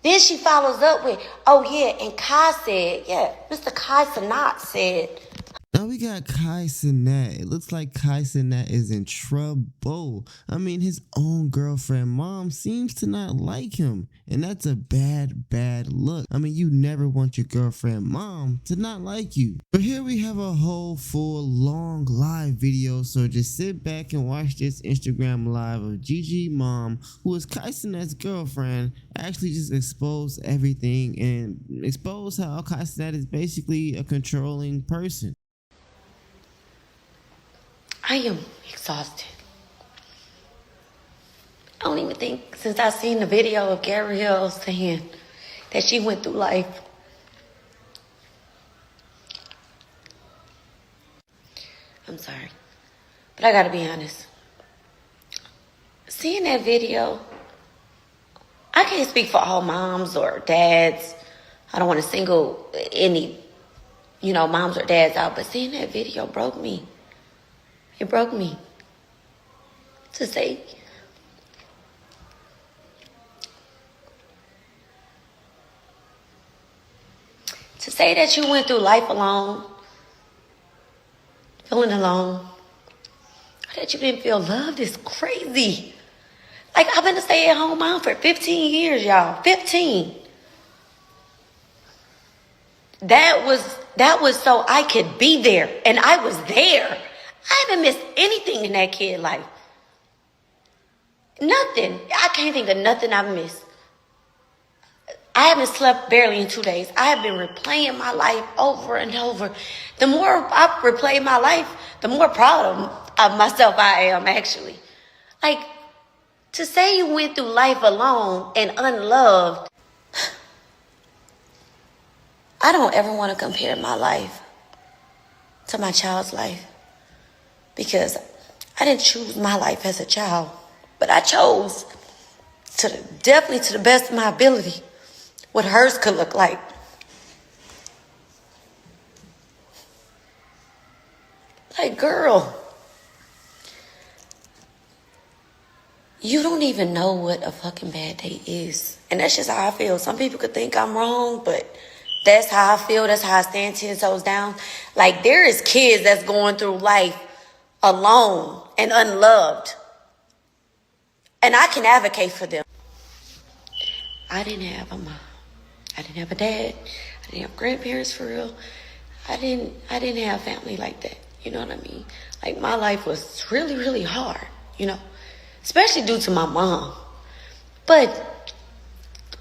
Then she follows up with, oh yeah, and Kai said, yeah, Mr. Cenat said. Now we got Cenat. It looks like Cenat is in trouble. I mean, his own girlfriend mom seems to not like him. And that's a bad look. I mean, you never want your girlfriend mom to not like you. But here we have a whole full long live video. So just sit back and watch this Instagram live of GIGI mom, who is Cenat's girlfriend, actually just expose everything and expose how Cenat is basically a controlling person. I am exhausted. I don't even think, since I seen the video of Gabrielle saying that she went through life. I'm sorry, but I gotta be honest. Seeing that video, I can't speak for all moms or dads. I don't want to single any, moms or dads out, but seeing that video broke me. It broke me to say that you went through life alone, feeling alone, or that you didn't feel loved is crazy. Like, I've been a stay-at-home mom for 15 years, y'all. 15. That was so I could be there, and I was there. I haven't missed anything in that kid's life. Nothing. I can't think of nothing I've missed. I haven't slept barely in 2 days. I have been replaying my life over and over. The more I replay my life, the more proud of myself I am, actually. Like, to say you went through life alone and unloved, I don't ever want to compare my life to my child's life. Because I didn't choose my life as a child, but I chose definitely to the best of my ability what hers could look like. Like, girl, you don't even know what a fucking bad day is. And that's just how I feel. Some people could think I'm wrong, but that's how I feel. That's how I stand 10 toes down. Like, there is kids that's going through life alone and unloved, and I can advocate for them. I didn't have a mom. I didn't have a dad. I didn't have grandparents for real. I didn't have family like that. You know what I mean? Like, my life was really, really hard, especially due to my mom. But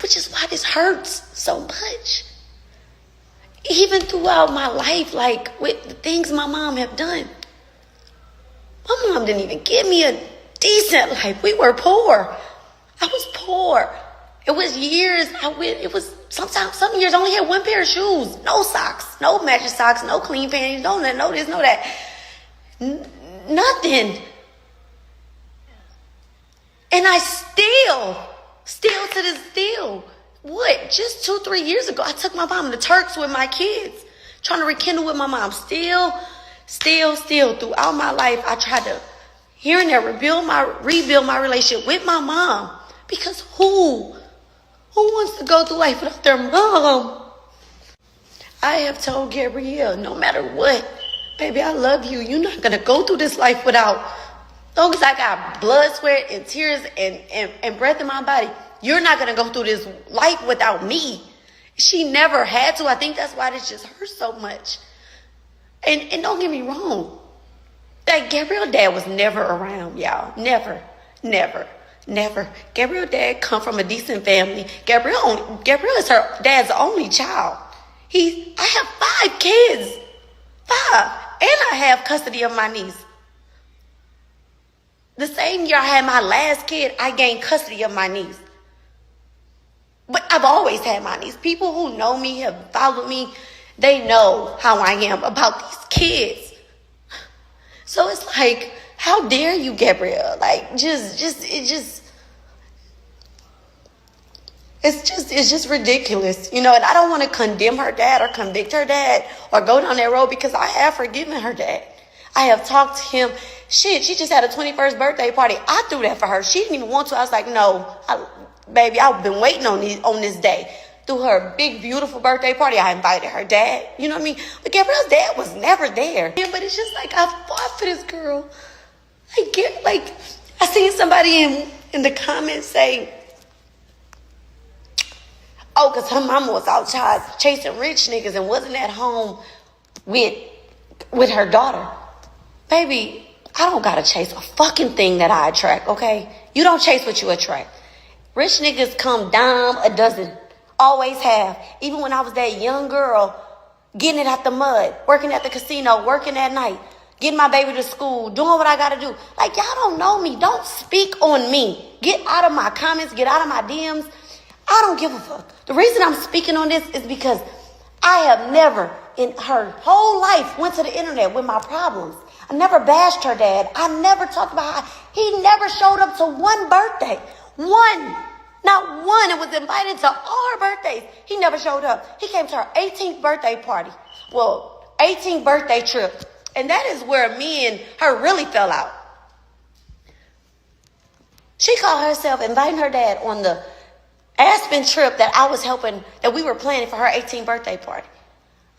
which is why this hurts so much. Even throughout my life, like with the things my mom have done. My mom didn't even give me a decent life. We were poor. I was poor. It was years. Some years I only had one pair of shoes. No socks. No matching socks. No clean panties. No this, no that. Nothing. And I still to this just 2-3 years ago, I took my mom to Turks with my kids, trying to rekindle with my mom. Still, throughout my life, I tried to, here and there, rebuild my relationship with my mom. Because who wants to go through life without their mom? I have told Gabrielle, no matter what, baby, I love you. You're not going to go through this life without, as long as I got blood, sweat, and tears and breath in my body, you're not going to go through this life without me. She never had to. I think that's why this just hurts so much. And don't get me wrong. Like, Gabrielle's dad was never around, y'all. Never. Gabrielle's dad come from a decent family. Gabrielle is her dad's only child. I have 5 kids. 5. And I have custody of my niece. The same year I had my last kid, I gained custody of my niece. But I've always had my niece. People who know me, have followed me, they know how I am about these kids. So it's like, how dare you, Gabrielle? Like, it's just ridiculous, And I don't want to condemn her dad or convict her dad or go down that road, because I have forgiven her dad. I have talked to him. Shit, she just had a 21st birthday party. I threw that for her. She didn't even want to. I was like, no, baby, I've been waiting on this day. Through her big, beautiful birthday party, I invited her dad. You know what I mean? But Gabrielle's dad was never there. Yeah, but it's just like, I fought for this girl. I seen somebody in the comments say, oh, because her mama was outside chasing rich niggas and wasn't at home with her daughter. Baby, I don't gotta chase a fucking thing that I attract, okay? You don't chase what you attract. Rich niggas come dime a dozen. Always have. Even when I was that young girl, getting it out the mud, working at the casino, working at night, getting my baby to school, doing what I gotta do. Like, y'all don't know me. Don't speak on me. Get out of my comments. Get out of my DMs. I don't give a fuck. The reason I'm speaking on this is because I have never in her whole life went to the internet with my problems. I never bashed her dad. I never talked about how he never showed up to one birthday. One. Not one. It was invited to all her birthdays. He never showed up. He came to her 18th birthday party. Well, 18th birthday trip. And that is where me and her really fell out. She called herself inviting her dad on the Aspen trip that I was helping, that we were planning for her 18th birthday party.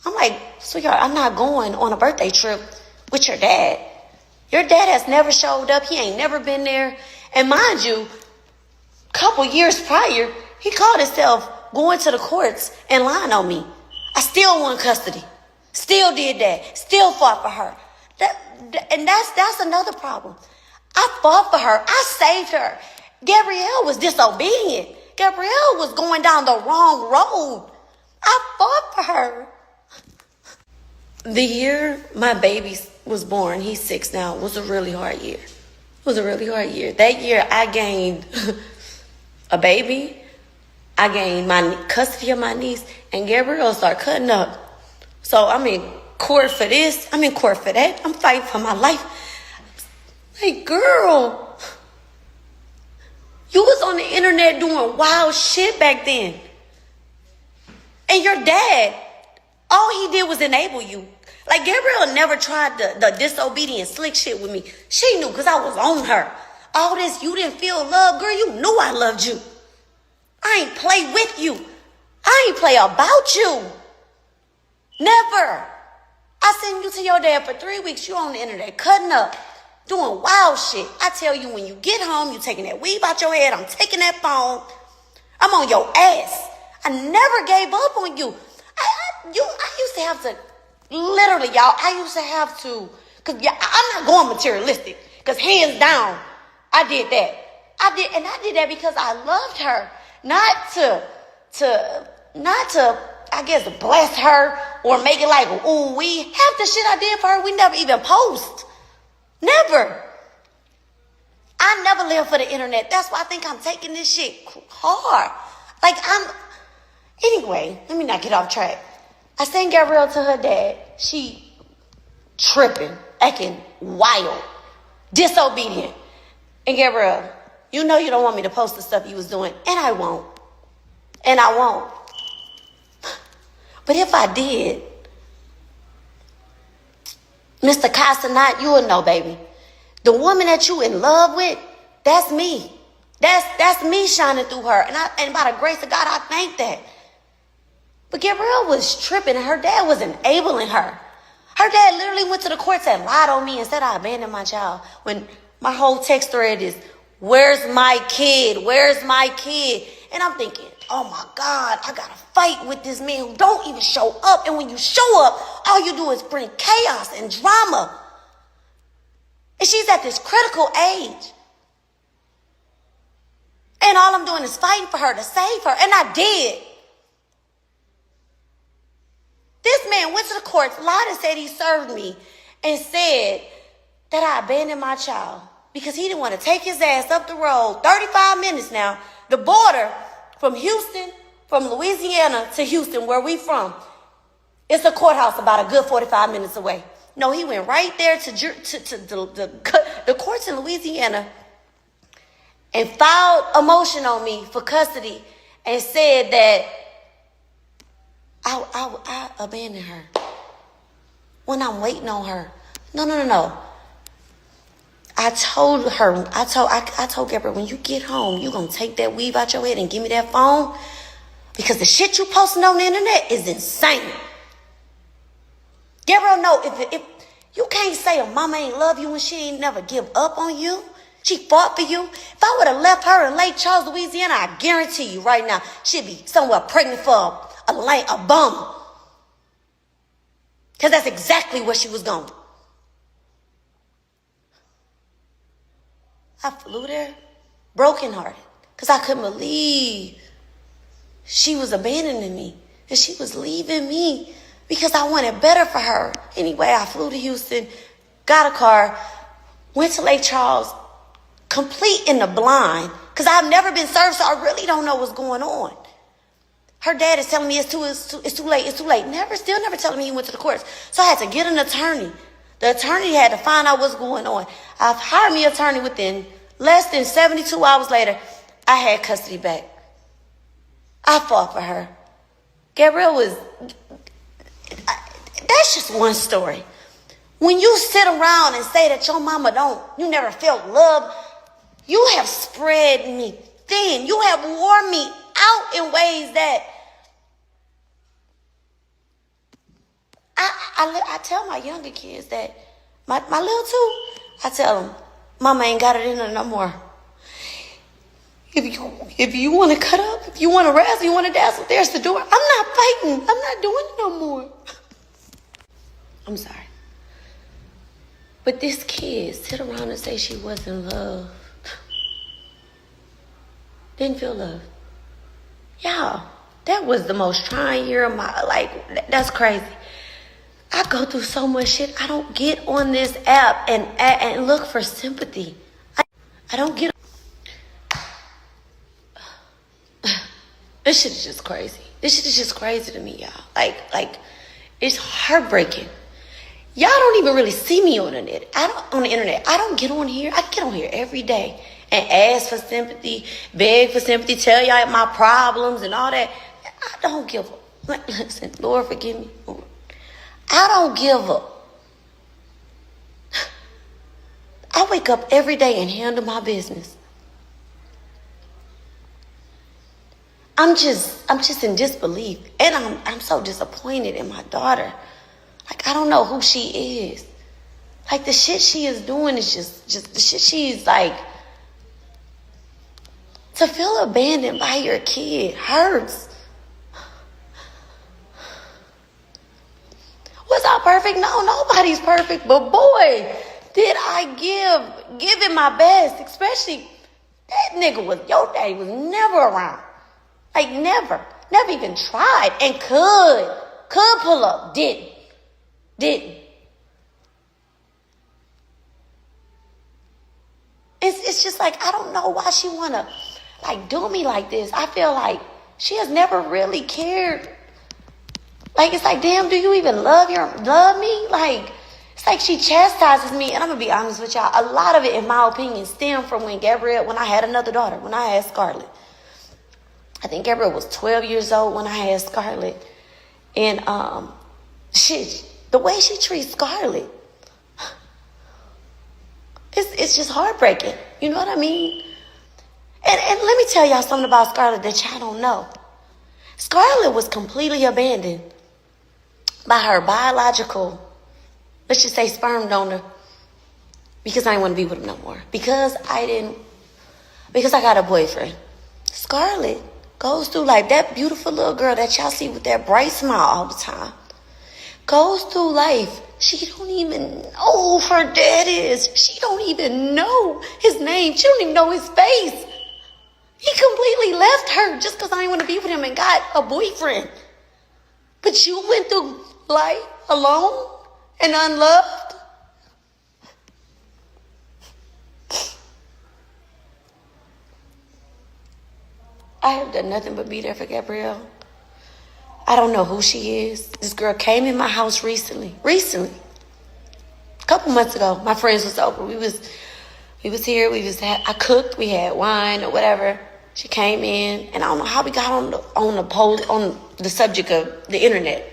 I'm like, sweetheart, I'm not going on a birthday trip with your dad. Your dad has never showed up. He ain't never been there. And mind you, couple years prior, he called himself going to the courts and lying on me. I still won custody. Still did that. Still fought for her. And that's another problem. I fought for her. I saved her. Gabrielle was disobedient. Gabrielle was going down the wrong road. I fought for her. The year my baby was born, he's 6 now, was a really hard year. It was a really hard year. That year I gained a baby, I gained my custody of my niece, and Gabrielle started cutting up. So I'm in court for this, I'm in court for that, I'm fighting for my life. Like, girl, you was on the internet doing wild shit back then. And your dad, all he did was enable you. Like, Gabrielle never tried the disobedient slick shit with me. She knew because I was on her. All this, you didn't feel love, girl, you knew I loved you. I ain't play with you. I ain't play about you. Never. I sent you to your dad for 3 weeks. You on the internet cutting up, doing wild shit. I tell you, when you get home, you taking that weave out your head. I'm taking that phone. I'm on your ass. I never gave up on you. I used to have to, literally, y'all, I used to have to, because I'm not going materialistic, because hands down, I did that. I did that because I loved her, not to, I guess, bless her or make it like, ooh, half the shit I did for her, we never even post. Never. I never lived for the internet. That's why I think I'm taking this shit hard. Like, anyway, let me not get off track. I sent Gabrielle to her dad. She tripping, acting wild, disobedient. And Gabrielle, you know you don't want me to post the stuff you was doing, and I won't. And I won't. But if I did, Mr. Cenat, you will know, baby. The woman that you in love with, that's me. That's me shining through her. And by the grace of God, I thank that. But Gabrielle was tripping, and her dad was enabling her. Her dad literally went to the courts and lied on me and said I abandoned my child. When my whole text thread is, where's my kid? Where's my kid? And I'm thinking, oh my God, I gotta fight with this man who don't even show up. And when you show up, all you do is bring chaos and drama. And she's at this critical age. And all I'm doing is fighting for her to save her. And I did. This man went to the courts, lied and said he served me, and said that I abandoned my child because he didn't want to take his ass up the road, 35 minutes now, the border from Houston, from Louisiana to Houston, where we from. It's a courthouse about a good 45 minutes away. No, he went right there to the courts in Louisiana and filed a motion on me for custody and said that I abandoned her when I'm waiting on her. No. I told Gabrielle, when you get home, you gonna take that weave out your head and give me that phone, because the shit you posting on the internet is insane. Gabrielle, no, if you can't say a mama ain't love you when she ain't never give up on you. She fought for you. If I would have left her in Lake Charles, Louisiana, I guarantee you right now, she'd be somewhere pregnant for a bum. Because that's exactly where she was going. I flew there brokenhearted because I couldn't believe she was abandoning me and she was leaving me because I wanted better for her. Anyway, I flew to Houston, got a car, went to Lake Charles, complete in the blind, because I've never been served, so I really don't know what's going on. Her dad is telling me it's too late. Still never telling me he went to the courts. So I had to get an attorney. The attorney had to find out what's going on. I've hired me an attorney. Within less than 72 hours later, I had custody back. I fought for her. Gabrielle that's just one story. When you sit around and say that your mama you never felt love, you have spread me thin. You have worn me out in ways that I tell my younger kids that, my little two, I tell them, mama ain't got it in her no more. If you want to cut up, if you want to wrestle, you want to dazzle, there's the door. I'm not fighting. I'm not doing it no more. I'm sorry. But this kid sit around and say she wasn't loved. Didn't feel love. Y'all, that was the most trying year of my life. That's crazy. I go through so much shit. I don't get on this app and look for sympathy. I don't get. This shit is just crazy. This shit is just crazy to me, y'all. Like, it's heartbreaking. Y'all don't even really see me on the internet. I don't get on here. I get on here every day and ask for sympathy, beg for sympathy, tell y'all my problems and all that. I don't give up. Listen, Lord, forgive me. I don't give up. I wake up every day and handle my business. I'm just in disbelief. And I'm so disappointed in my daughter. Like, I don't know who she is. Like, the shit she is doing is just the shit she's like. To feel abandoned by your kid hurts. Was I perfect? No, nobody's perfect. But boy, did I give it my best. Especially, that nigga your daddy was never around. Like, never even tried and could pull up, didn't. It's just like, I don't know why she wanna like do me like this. I feel like she has never really cared. Like, it's like, damn, do you even love me? Like, it's like she chastises me, and I'm gonna be honest with y'all. A lot of it, in my opinion, stemmed from when I had another daughter, when I had Scarlett. I think Gabrielle was 12 years old when I had Scarlett. And the way she treats Scarlett, it's just heartbreaking. You know what I mean? And let me tell y'all something about Scarlett that y'all don't know. Scarlett was completely abandoned by her biological, let's just say, sperm donor, because I didn't want to be with him no more. Because I got a boyfriend. Scarlett goes through, like, that beautiful little girl that y'all see with that bright smile all the time, goes through life. She don't even know who her dad is. She don't even know his name. She don't even know his face. He completely left her just because I didn't want to be with him and got a boyfriend. But you went through life alone and unloved. I have done nothing but be there for Gabrielle. I don't know who she is. This girl came in my house recently, a couple months ago. My friends was over. We was here. I cooked. We had wine or whatever. She came in, and I don't know how we got on the subject of the internet.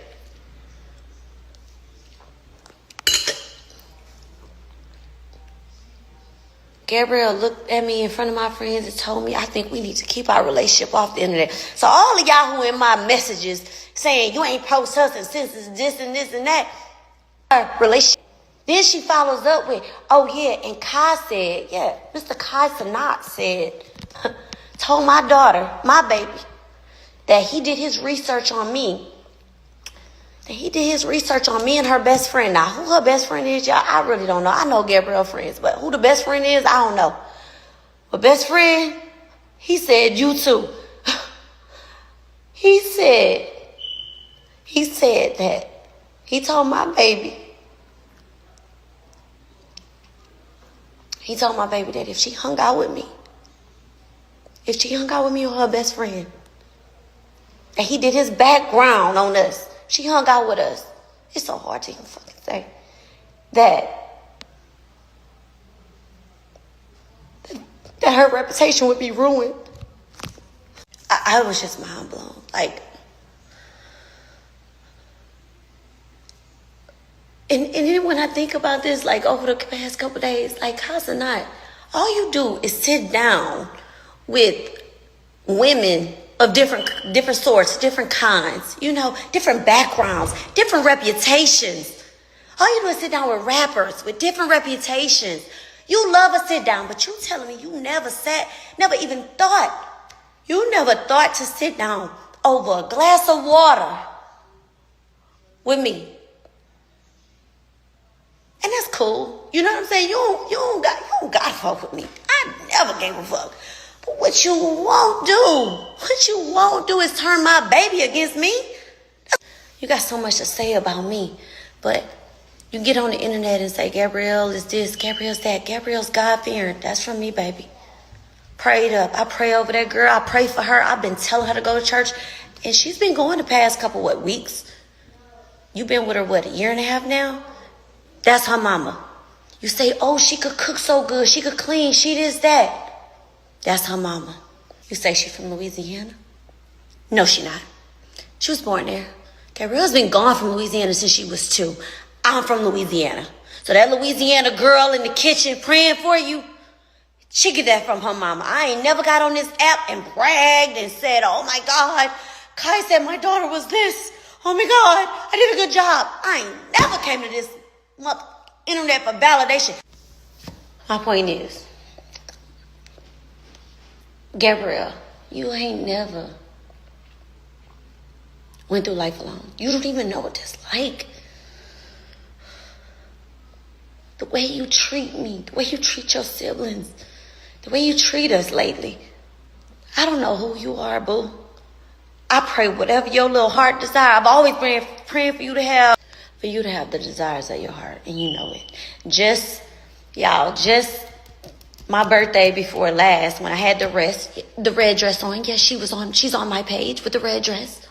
Gabrielle looked at me in front of my friends and told me, I think we need to keep our relationship off the internet. So all of y'all who in my messages saying you ain't post us and since it's this and this and that, our relationship. Then she follows up with, oh yeah, and Kai said, yeah, Mr. Kai Cenat said, told my daughter, my baby, that he did his research on me. That he did his research on me and her best friend. Now, who her best friend is, y'all, I really don't know. I know Gabrielle friends, but who the best friend is, I don't know. But best friend, he said, you too. He said that he told my baby, that if she hung out with me, or her best friend, that he did his background on us. She hung out with us. It's so hard to even fucking say that her reputation would be ruined. I was just mind blown. Like, and then when I think about this, like over the past couple of days, like how's it not? All you do is sit down with women of different sorts, different kinds, different backgrounds, different reputations. All you do is sit down with rappers with different reputations. You love a sit down, but you telling me you never thought to sit down over a glass of water with me. And that's cool. You know what I'm saying? You don't gotta fuck with me. I never gave a fuck. But what you won't do is turn my baby against me. You got so much to say about me, but you get on the internet and say, Gabrielle is this, Gabrielle's that, Gabrielle's God-fearing. That's from me, baby. Prayed up. I pray over that girl. I pray for her. I've been telling her to go to church, and she's been going the past couple, weeks? You've been with her, a year and a half now? That's her mama. You say, oh, she could cook so good. She could clean. She this, that. That's her mama. You say she from Louisiana? No, she not. She was born there. Gabrielle's been gone from Louisiana since she was 2. I'm from Louisiana. So that Louisiana girl in the kitchen praying for you, she get that from her mama. I ain't never got on this app and bragged and said, oh my God, Kai said my daughter was this. Oh my God, I did a good job. I ain't never came to this internet for validation. My point is, Gabrielle, you ain't never went through life alone. You don't even know what that's like. The way you treat me, the way you treat your siblings, the way you treat us lately. I don't know who you are, boo. I pray whatever your little heart desire. I've always been praying for you to have the desires of your heart, and you know it. Just my birthday before last, when I had the red dress on. Yes, she's on my page with the red dress.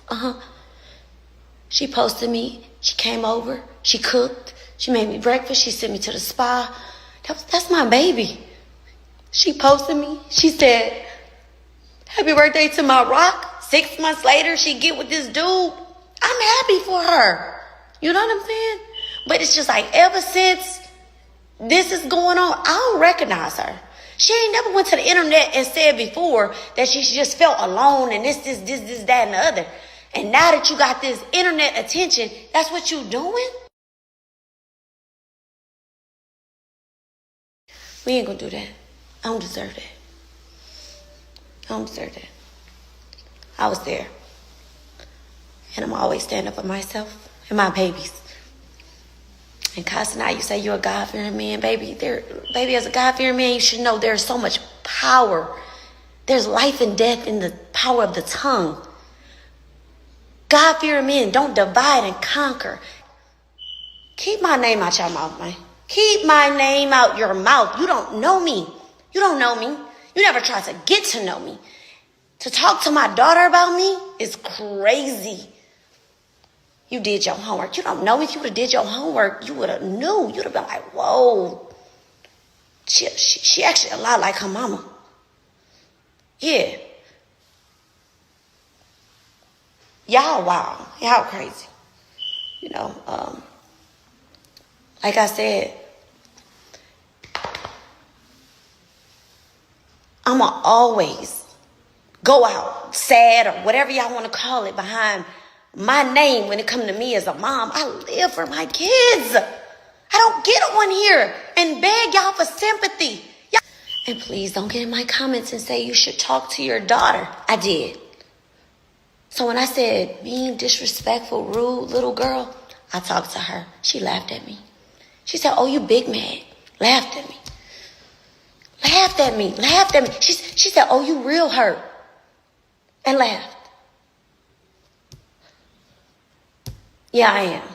She posted me. She came over. She cooked. She made me breakfast. She sent me to the spa. That's my baby. She posted me. She said, happy birthday to my rock. 6 months later, she get with this dude. I'm happy for her. You know what I'm saying? But it's just like ever since this is going on, I don't recognize her. She ain't never went to the internet and said before that she just felt alone and this, that, and the other. And now that you got this internet attention, that's what you doing? We ain't gonna do that. I don't deserve that. I was there. And I'm always standing up for myself and my babies. And constantly, you say you're a God-fearing man, baby. Baby, as a God-fearing man, you should know there's so much power. There's life and death in the power of the tongue. God-fearing men don't divide and conquer. Keep my name out your mouth, man. Keep my name out your mouth. You don't know me. You never tried to get to know me. To talk to my daughter about me is crazy. You did your homework. You don't know me. If you would have did your homework, you would have knew. You would have been like, whoa. She actually a lot like her mama. Yeah. Y'all wild. Y'all crazy. Like I said, I'ma always go out sad or whatever y'all want to call it behind my name when it come to me as a mom. I live for my kids. I don't get on here and beg y'all for sympathy. And please don't get in my comments and say you should talk to your daughter. I did. So when I said mean, disrespectful, rude little girl, I talked to her. She laughed at me. She said, oh, you big mad. Laughed at me. Laughed at me. Laughed at me. She said, oh, you real hurt. And laughed. Yeah, I am.